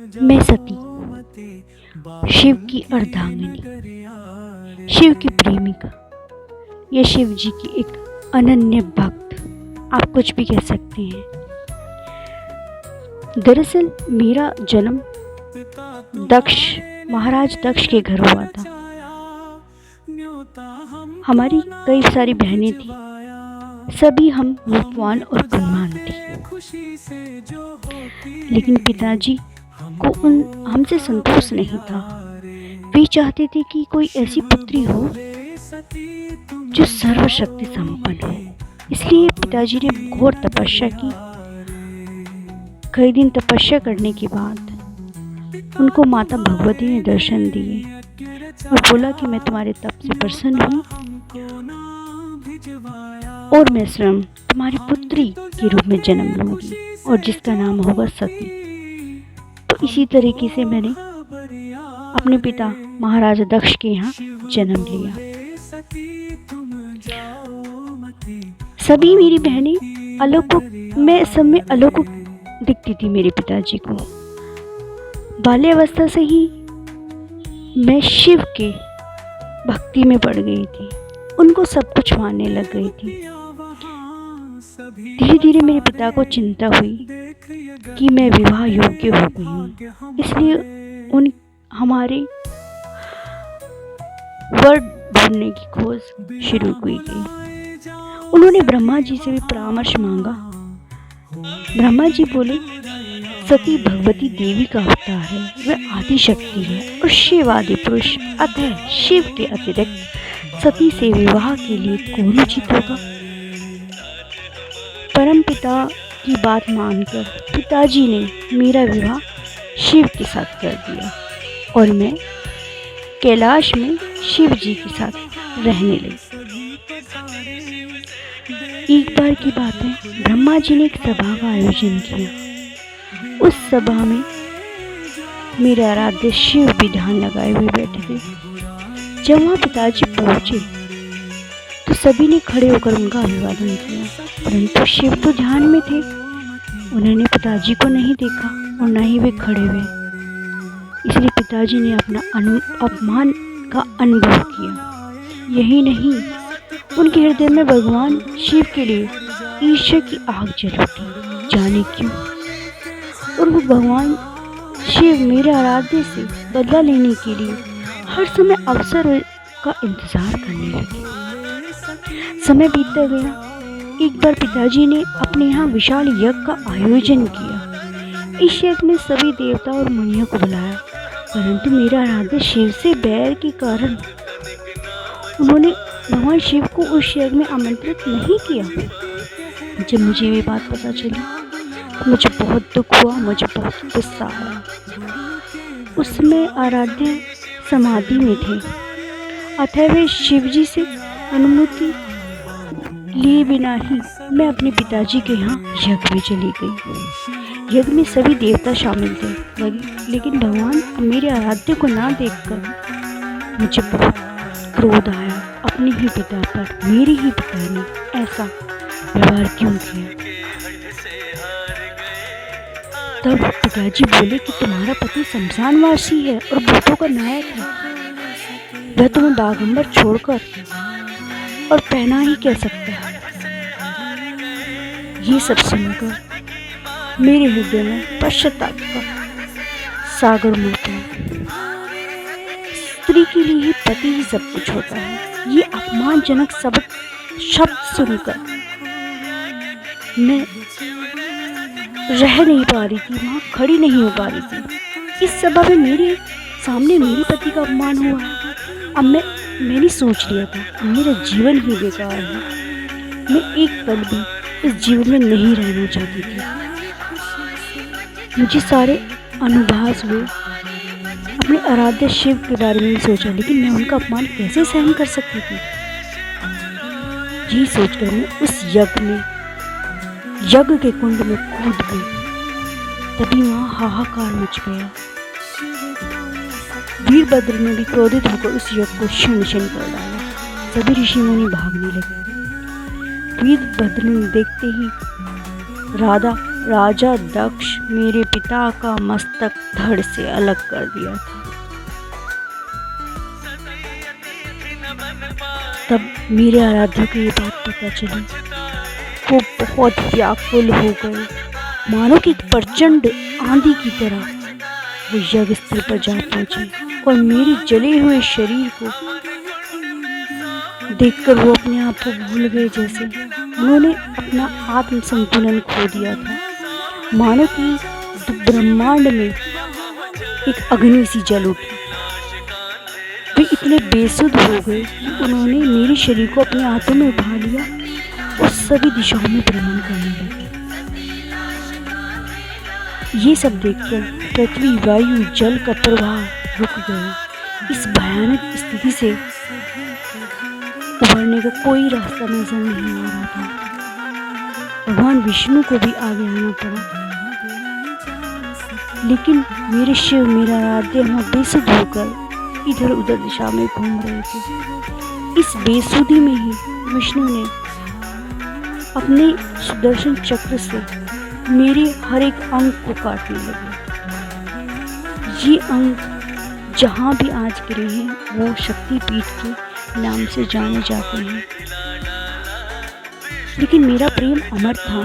मैं सती, शिव की अर्धांगिनी, शिव की प्रेमिका या शिव जी की एक अनन्य भक्त, आप कुछ भी कह सकते हैं। दरअसल मेरा जन्म महाराज दक्ष के घर हुआ था। हमारी कई सारी बहनें थी, सभी हम रूपवान और गुणवान थे, लेकिन पिताजी को हमसे संतोष नहीं था। वे चाहते थे कि कोई ऐसी पुत्री हो जो सर्वशक्ति संपन्न हो। इसलिए पिताजी ने घोर तपस्या की। कई दिन तपस्या करने के बाद उनको माता भगवती ने दर्शन दिए और बोला कि मैं तुम्हारे तप से प्रसन्न हूँ और मैं स्वयं तुम्हारी पुत्री के रूप में जन्म लूंगी और जिसका नाम होगा सती। तो इसी तरीके से मैंने अपने पिता महाराजा दक्ष के यहाँ जन्म लिया। सभी मेरी बहनें अलौकिक, मैं सब में अलौकिक दिखती थी मेरे पिताजी को। बाल्यावस्था से ही मैं शिव के भक्ति में पड़ गई थी, उनको सब कुछ मानने लग गई थी। धीरे धीरे मेरे पिता को चिंता हुई कि मैं विवाह योग्य हो गई हूँ, इसलिए हमारे वर ढूंढने की खोज शुरू की गई। उन्होंने ब्रह्मा जी से भी परामर्श मांगा। ब्रह्मा जी बोले, सती भगवती देवी का अवतार है, वह आदि शक्ति है और शिव आदि पुरुष, अतः शिव के अतिरिक्त सती से विवाह के लिए कौन उचित होगा। परम पिता की बात मानकर पिताजी ने मेरा विवाह शिव के साथ कर दिया और मैं कैलाश में शिव जी के साथ रहने लगी। एक बार की बात है, ब्रह्मा जी ने एक सभा का आयोजन किया। उस सभा में मेरे आराध्य शिव भी ध्यान लगाए हुए बैठे थे। जब वहाँ पिताजी पहुँचे तो सभी ने खड़े होकर उनका अभिवादन किया, परंतु शिव तो ध्यान में थे। उन्होंने पिताजी को नहीं देखा और न ही वे खड़े हुए, इसलिए पिताजी ने अपना अपमान का अनुभव किया। यही नहीं, उनके हृदय में भगवान शिव के लिए ईर्ष्या की आग जल उठी, जाने क्यों। और वो भगवान शिव मेरे आराध्य से बदला लेने के लिए हर समय अवसर का इंतजार करने लगे। समय बीतता गया। एक बार पिताजी ने अपने यहाँ विशाल यज्ञ का आयोजन किया। इस यज्ञ में सभी देवता और मुनियों को बुलाया, परंतु मेरा आराध्य शिव से बैर के कारण उन्होंने भगवान शिव को उस यज्ञ में आमंत्रित नहीं किया। जब मुझे ये बात पता चली, मुझे बहुत दुख हुआ, मुझे बहुत गुस्सा आया। उस समय आराध्य समाधि में थे, अतः वे शिव जी से अनुमति लिए बिना ही मैं अपने पिताजी के यहाँ यज्ञ में चली गई। यज्ञ में सभी देवता शामिल थे, लेकिन भगवान मेरे आराध्य को ना देखकर मुझे बहुत क्रोध आया। अपने ही पिता पर मेरे ही पिता ने ऐसा व्यवहार क्यों किया। तब पिताजी बोले कि तुम्हारा पति शमशानवासी है और भूतों का नायक है, वह तुम्हें बागंबर छोड़कर और पहना ही कह सकता है। ये सब सुनकर मेरे हृदय में पश्चाताप का सागर उमड़ा। स्त्री के लिए ही पति ही सब कुछ होता है। ये अपमानजनक शब्द सुनकर मैं रह नहीं पा रही थी, वहाँ खड़ी नहीं हो पा रही थी। इस सभा में मेरे सामने मेरे पति का अपमान हुआ। अब मैंने सोच लिया था मेरा जीवन ही बेकार है। मैं एक पल भी इस जीवन में नहीं रहना चाहती थी। मुझे सारे अनुभास हुए। अपने आराध्य शिव के बारे में सोचा, लेकिन मैं उनका अपमान कैसे सहन कर सकती थी। यही सोचकर मैं उस यज्ञ के कुंड में कूद गई। तभी वहाँ हाहाकार मच गया। वीरभद्र ने भी क्रोधित होकर उस यज्ञ को क्षण क्षण कर डाला। सभी ऋषि मुनि भागने लगे। वीरभद्र ने देखते ही राधा राजा दक्ष मेरे पिता का मस्तक धड़ से अलग कर दिया था। तब मेरे आराध्य को ये बात पता चली। वो बहुत व्याकुल हो गए, मानो कि प्रचंड आंधी की तरह वो यज्ञ स्थल पर जा पहुंचे और मेरे जले हुए शरीर को देखकर वो अपने आप को भूल गए। जैसे उन्होंने अपना आत्म संतुलन खो दिया था, मानो कि ब्रह्मांड में एक अग्नि सी जल उठी। वे इतने बेसुध हो गए कि उन्होंने मेरे शरीर को अपने हाथों में उठा लिया और सभी दिशाओं में भ्रमण करने लगे। ये सब देखकर पृथ्वी, वायु, जल का प्रवाह रुक गया। इस भयानक स्थिति से उभरने का कोई रास्ता नजर नहीं आ रहा था। भगवान विष्णु को भी आगे आना पड़ा, लेकिन मेरे शिव, मेरा आराध्य वहाँ बेसुध होकर इधर उधर दिशा में घूम रहे थे। इस बेसुधी में ही विष्णु ने अपने सुदर्शन चक्र से मेरे हर एक अंग को काटने लगे। ये अंग जहाँ भी आज गिरे हैं वो शक्तिपीठ के नाम से जाने जाते हैं, लेकिन मेरा प्रेम अमर था।